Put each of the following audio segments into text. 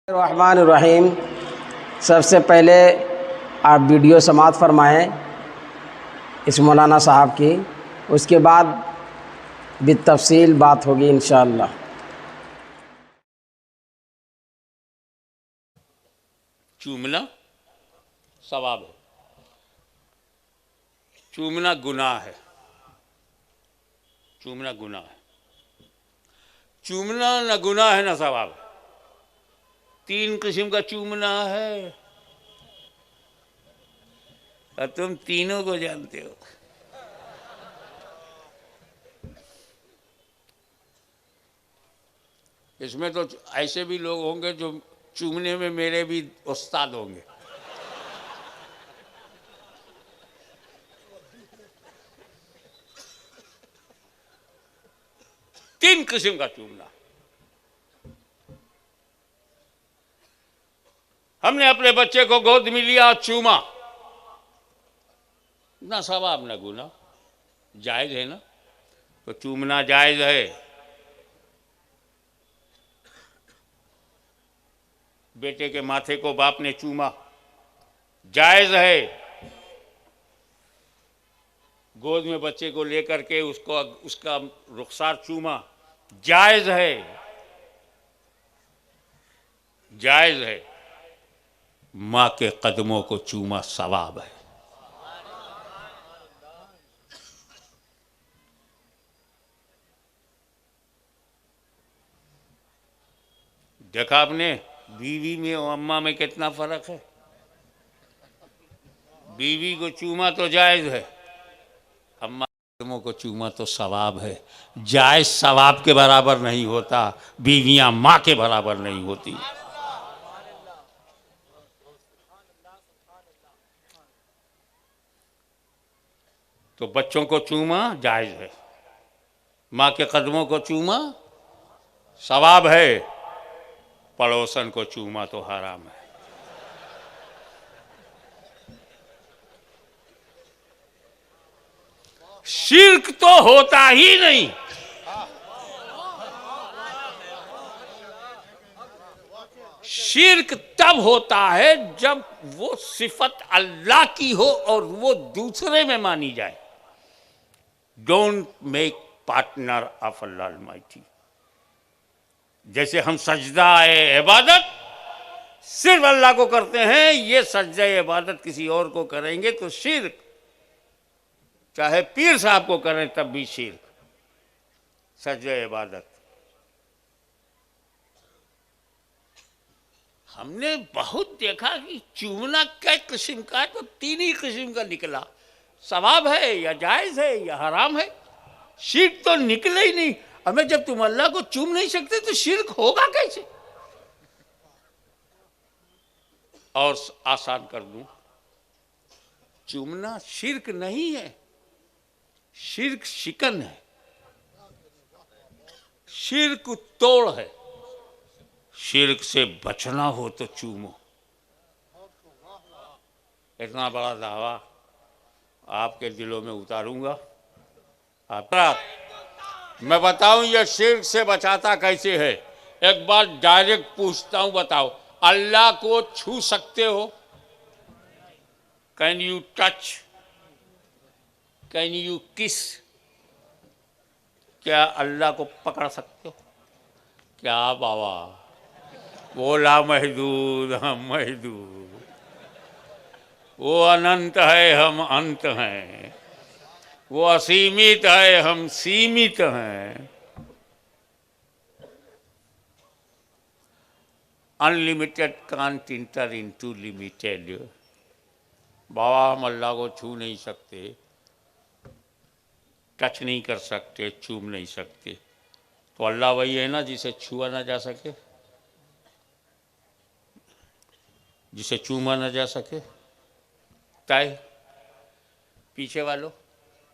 الرحمن الرحیم۔ سب سے پہلے آپ ویڈیو سماعت فرمائیں اس مولانا صاحب کی، اس کے بعد بالتفصیل بات ہوگی انشاءاللہ۔ چومنا ثواب ہے، چومنا گناہ ہے، چومنا گناہ ہے، چومنا نہ گناہ ہے نہ ثواب ہے۔ 3 قسم کا چومنا ہے اور تم تینوں کو جانتے ہو۔ اس میں تو ایسے بھی لوگ ہوں گے جو چومنے میں میرے بھی استاد ہوں گے۔ تین قسم کا چومنا۔ ہم نے اپنے بچے کو گود میں لیا، چوما، نہ ثواب نہ گناہ، جائز ہے نا، تو چومنا جائز ہے۔ بیٹے کے ماتھے کو باپ نے چوما، جائز ہے۔ گود میں بچے کو لے کر کے اس کا رخسار چوما، جائز ہے، جائز ہے۔ ماں کے قدموں کو چوما، ثواب ہے۔ دیکھا آپ نے بیوی میں اور اماں میں کتنا فرق ہے؟ بیوی کو چوما تو جائز ہے، اماں کے قدموں کو چوما تو ثواب ہے۔ جائز ثواب کے برابر نہیں ہوتا، بیویاں ماں کے برابر نہیں ہوتی۔ تو بچوں کو چوما جائز ہے، ماں کے قدموں کو چوما ثواب ہے، پڑوسن کو چوما تو حرام ہے۔ شرک تو ہوتا ہی نہیں۔ شرک تب ہوتا ہے جب وہ صفت اللہ کی ہو اور وہ دوسرے میں مانی جائے۔ Don't make partner of Allah almighty. جیسے ہم سجدہ عبادت صرف اللہ کو کرتے ہیں، یہ سجدہ عبادت کسی اور کو کریں گے تو شرک، چاہے پیر صاحب کو کریں تب بھی شرک، سجدہ عبادت۔ ہم نے بہت دیکھا کہ چومنا کئی قسم کا ہے تو 3 ہی قسم کا نکلا، ثواب ہے یا جائز ہے یا حرام ہے۔ شرک تو نکلے ہی نہیں۔ ہمیں جب تم اللہ کو چوم نہیں سکتے تو شرک ہوگا کیسے؟ اور آسان کر دوں، چومنا شرک نہیں ہے، شرک شکن ہے، شرک توڑ ہے۔ شرک سے بچنا ہو تو چومو۔ اتنا بڑا دعویٰ آپ کے دلوں میں اتاروں گا۔ میں بتاؤں یہ شرک سے بچاتا کیسے ہے؟ ایک بار ڈائریکٹ پوچھتا ہوں، بتاؤ اللہ کو چھو سکتے ہو؟ Can you touch? Can you kiss? کیا اللہ کو پکڑ سکتے ہو؟ کیا بابا، وہ لامحدود ہم محدود، وہ اننت ہے ہم انت ہیں، وہ اسیمت ہے ہم سیمت ہیں۔ Unlimited can't enter into limited. بابا ہم اللہ کو چھو نہیں سکتے، ٹچ نہیں کر سکتے، چوم نہیں سکتے، تو اللہ وہی ہے نا جسے چھوا نہ جا سکے، جسے چوما نہ جا سکے۔ تائے پیچھے والوں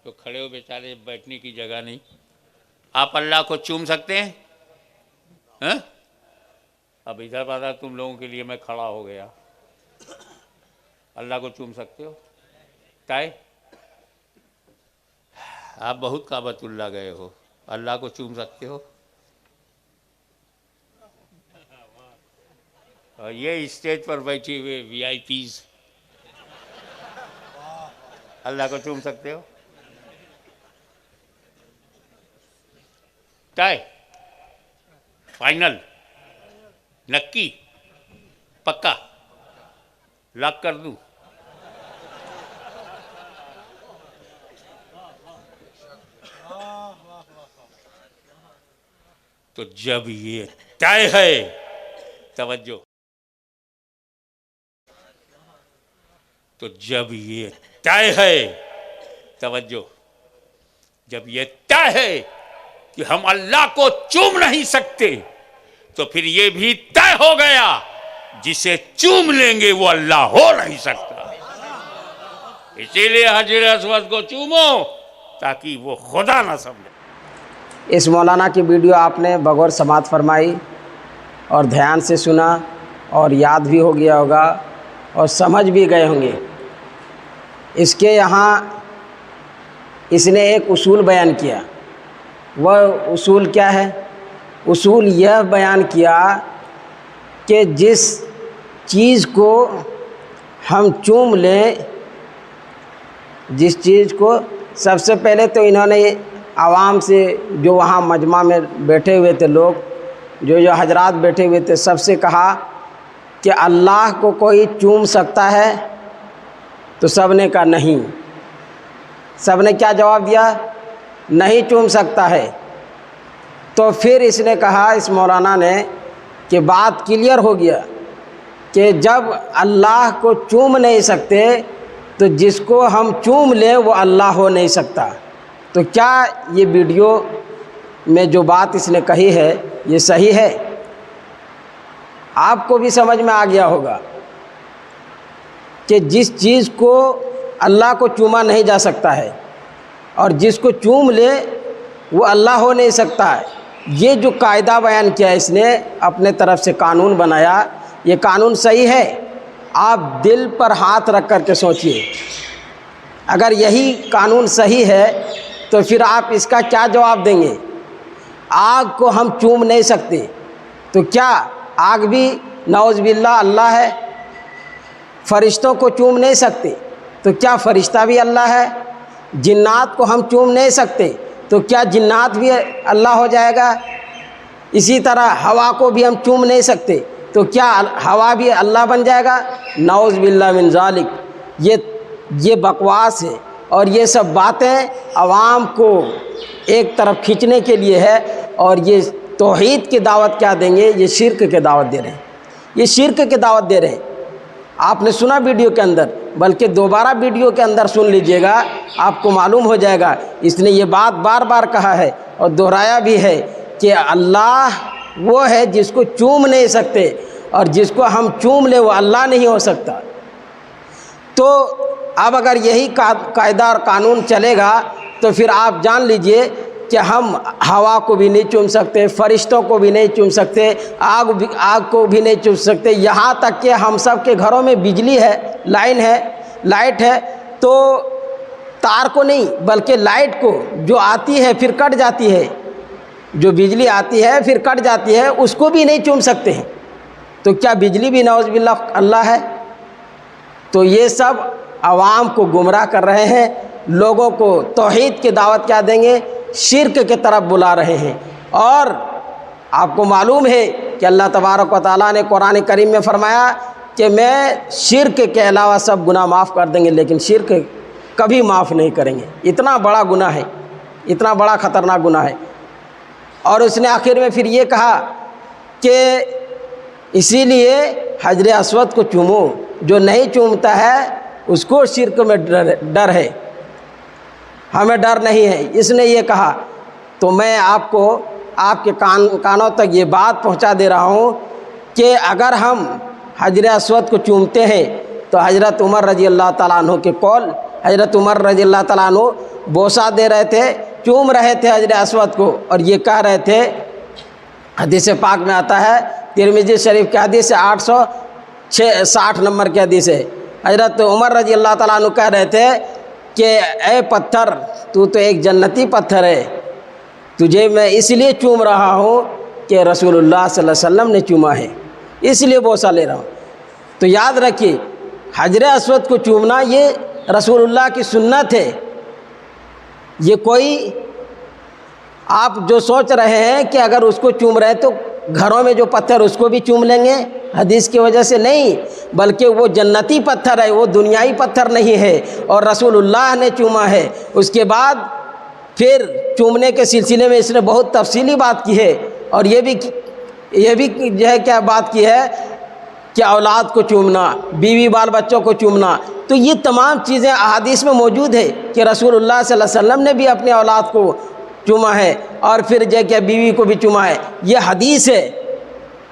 جو کھڑے ہو بیچارے، بیٹھنے کی جگہ نہیں، آپ اللہ کو چوم سکتے ہیں؟ ہاں؟ اب ادھر بادہ تم لوگوں کے لیے میں کھڑا ہو گیا، اللہ کو چوم سکتے ہو؟ تائے آپ بہت کعبۃ اللہ گئے ہو، اللہ کو چوم سکتے ہو؟ اور یہ اسٹیج پر بیٹھے ہوئے وی آئی پیز اللہ کو چوم سکتے ہو؟ طے، فائنل، نکی، پکا، لاک کر دوں؟ تو جب یہ طے ہے، توجہ، تو جب یہ طے ہے، توجہ، جب یہ طے ہے کہ ہم اللہ کو چوم نہیں سکتے، تو پھر یہ بھی طے ہو گیا جسے چوم لیں گے وہ اللہ ہو نہیں سکتا۔ اسی لیے حجر اسود کو چومو تاکہ وہ خدا نہ سمجھے۔ اس مولانا کی ویڈیو آپ نے بغور سماعت فرمائی اور دھیان سے سنا اور یاد بھی ہو گیا ہوگا اور سمجھ بھی گئے ہوں گے۔ اس کے یہاں اس نے ایک اصول بیان کیا۔ وہ اصول کیا ہے؟ اصول یہ بیان کیا کہ جس چیز کو ہم چوم لیں، جس چیز کو، سب سے پہلے تو انہوں نے عوام سے، جو وہاں مجمع میں بیٹھے ہوئے تھے لوگ، جو حضرات بیٹھے ہوئے تھے، سب سے کہا کہ اللہ کو کوئی چوم سکتا ہے؟ تو سب نے کہا نہیں۔ سب نے کیا جواب دیا؟ نہیں چوم سکتا ہے۔ تو پھر اس نے کہا، اس مولانا نے، کہ بات کلیئر ہو گیا کہ جب اللہ کو چوم نہیں سکتے تو جس کو ہم چوم لیں وہ اللہ ہو نہیں سکتا۔ تو کیا یہ ویڈیو میں جو بات اس نے کہی ہے یہ صحیح ہے؟ آپ کو بھی سمجھ میں آ گیا ہوگا کہ جس چیز کو اللہ کو چوما نہیں جا سکتا ہے اور جس کو چوم لے وہ اللہ ہو نہیں سکتا ہے۔ یہ جو قاعدہ بیان کیا اس نے، اپنے طرف سے قانون بنایا، یہ قانون صحیح ہے؟ آپ دل پر ہاتھ رکھ کر کے سوچئے، اگر یہی قانون صحیح ہے تو پھر آپ اس کا کیا جواب دیں گے؟ آگ کو ہم چوم نہیں سکتے تو کیا آگ بھی نعوذ باللہ اللہ ہے؟ فرشتوں کو چوم نہیں سکتے تو کیا فرشتہ بھی اللہ ہے؟ جنات کو ہم چوم نہیں سکتے تو کیا جنات بھی اللہ ہو جائے گا؟ اسی طرح ہوا کو بھی ہم چوم نہیں سکتے تو کیا ہوا بھی اللہ بن جائے گا؟ نعوذ باللہ من ذالک۔ یہ بکواس ہے اور یہ سب باتیں عوام کو ایک طرف کھینچنے کے لیے ہے، اور یہ توحید کی دعوت کیا دیں گے؟ یہ شرک کی دعوت دے رہے ہیں، یہ شرک کی دعوت دے رہے ہیں۔ آپ نے سنا ویڈیو کے اندر، بلکہ دوبارہ ویڈیو کے اندر سن لیجئے گا، آپ کو معلوم ہو جائے گا۔ اس نے یہ بات بار بار کہا ہے اور دہرایا بھی ہے کہ اللہ وہ ہے جس کو چوم نہیں سکتے، اور جس کو ہم چوم لیں وہ اللہ نہیں ہو سکتا۔ تو اب اگر یہی قاعدہ اور قانون چلے گا تو پھر آپ جان لیجئے کہ ہم ہوا کو بھی نہیں چوم سکتے، فرشتوں کو بھی نہیں چوم سکتے، آگ کو بھی نہیں چوم سکتے، یہاں تک کہ ہم سب کے گھروں میں بجلی ہے، لائٹ ہے، تو تار کو نہیں بلکہ لائٹ کو جو آتی ہے پھر کٹ جاتی ہے، جو بجلی آتی ہے پھر کٹ جاتی ہے، اس کو بھی نہیں چوم سکتے ہیں، تو کیا بجلی بھی نعوذ باللہ اللہ ہے؟ تو یہ سب عوام کو گمراہ کر رہے ہیں، لوگوں کو توحید کی دعوت کیا دیں گے؟ شرک کی طرف بلا رہے ہیں۔ اور آپ کو معلوم ہے کہ اللہ تبارک و تعالیٰ نے قرآن کریم میں فرمایا کہ میں شرک کے علاوہ سب گناہ معاف کر دیں گے، لیکن شرک کبھی معاف نہیں کریں گے۔ اتنا بڑا گناہ ہے، اتنا بڑا خطرناک گناہ ہے۔ اور اس نے آخر میں پھر یہ کہا کہ اسی لیے حجر اسود کو چومو، جو نہیں چومتا ہے اس کو شرک میں ڈر ہے، ہمیں ڈر نہیں ہے، اس نے یہ کہا۔ تو میں آپ کو آپ کے کانوں تک یہ بات پہنچا دے رہا ہوں کہ اگر ہم حجر اسود کو چومتے ہیں تو حضرت عمر رضی اللہ تعالیٰ عنہ کے قول، حضرت عمر رضی اللہ تعالیٰ عنہ بوسہ دے رہے تھے، چوم رہے تھے حجر اسود کو، اور یہ کہہ رہے تھے، حدیث پاک میں آتا ہے، ترمذی شریف کی حدیث ہے، 860 نمبر کی حدیث ہے، حضرت عمر رضی اللہ تعالیٰ عنہ کہہ رہے تھے کہ اے پتھر، تو ایک جنتی پتھر ہے، تجھے میں اس لیے چوم رہا ہوں کہ رسول اللہ صلی اللہ علیہ وسلم نے چوما ہے، اس لیے بوسہ لے رہا ہوں۔ تو یاد رکھیے حجر اسود کو چومنا یہ رسول اللہ کی سنت ہے۔ یہ کوئی آپ جو سوچ رہے ہیں کہ اگر اس کو چوم رہے تو گھروں میں جو پتھر اس کو بھی چوم لیں گے، حدیث کی وجہ سے نہیں، بلکہ وہ جنتی پتھر ہے، وہ دنیائی پتھر نہیں ہے، اور رسول اللہ نے چوما ہے۔ اس کے بعد پھر چومنے کے سلسلے میں اس نے بہت تفصیلی بات کی ہے، اور یہ بھی جو ہے کیا بات کی ہے کہ اولاد کو چومنا، بیوی بال بچوں کو چومنا۔ تو یہ تمام چیزیں احادیث میں موجود ہے کہ رسول اللہ صلی اللہ علیہ وسلم نے بھی اپنے اولاد کو چوما ہے، اور پھر جو ہے کہ بیوی کو بھی چوما ہے۔ یہ حدیث ہے۔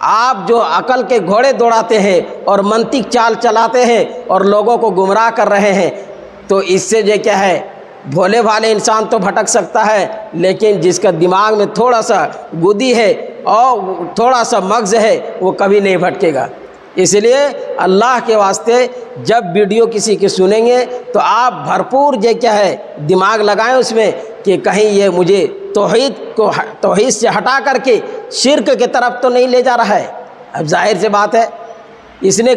آپ جو عقل کے گھوڑے دوڑاتے ہیں اور منطق چال چلاتے ہیں اور لوگوں کو گمراہ کر رہے ہیں، تو اس سے جو کیا ہے بھولے بھالے انسان تو بھٹک سکتا ہے، لیکن جس کا دماغ میں تھوڑا سا گدی ہے اور تھوڑا سا مغز ہے وہ کبھی نہیں بھٹکے گا۔ اس لیے اللہ کے واسطے جب ویڈیو کسی کی سنیں گے تو آپ بھرپور جو کیا ہے دماغ لگائیں اس میں کہ کہیں یہ مجھے توحید سے ہٹا کر کے شرک کی طرف تو نہیں لے جا رہا ہے۔ اب ظاہر سی بات ہے اس نے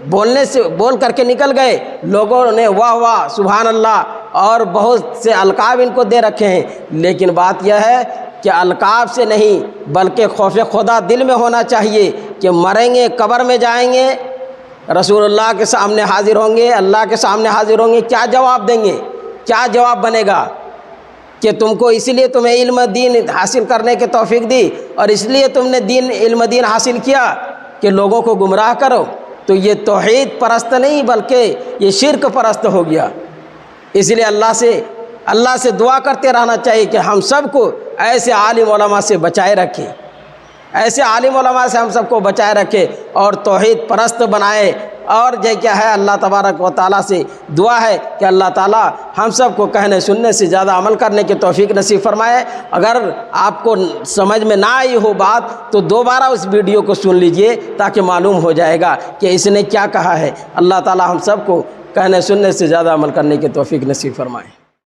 بول کر کے نکل گئے، لوگوں نے واہ واہ سبحان اللہ اور بہت سے القاب ان کو دے رکھے ہیں، لیکن بات یہ ہے کہ القاب سے نہیں بلکہ خوف خدا دل میں ہونا چاہیے کہ مریں گے قبر میں جائیں گے، رسول اللہ کے سامنے حاضر ہوں گے، اللہ کے سامنے حاضر ہوں گے، کیا جواب دیں گے؟ کیا جواب بنے گا کہ تم کو اسی لیے تمہیں علم دین حاصل کرنے کی توفیق دی اور اس لیے تم نے علم دین حاصل کیا کہ لوگوں کو گمراہ کرو؟ تو یہ توحید پرست نہیں بلکہ یہ شرک پرست ہو گیا۔ اس لیے اللہ سے دعا کرتے رہنا چاہیے کہ ہم سب کو ایسے عالم علماء سے بچائے رکھے، ایسے عالم علماء سے ہم سب کو بچائے رکھے اور توحید پرست بنائے۔ اور جو کیا ہے اللہ تبارک و تعالیٰ سے دعا ہے کہ اللہ تعالیٰ ہم سب کو کہنے سننے سے زیادہ عمل کرنے کی توفیق نصیب فرمائے۔ اگر آپ کو سمجھ میں نہ آئی ہو بات تو دوبارہ اس ویڈیو کو سن لیجئے تاکہ معلوم ہو جائے گا کہ اس نے کیا کہا ہے۔ اللہ تعالیٰ ہم سب کو کہنے سننے سے زیادہ عمل کرنے کی توفیق نصیب فرمائے۔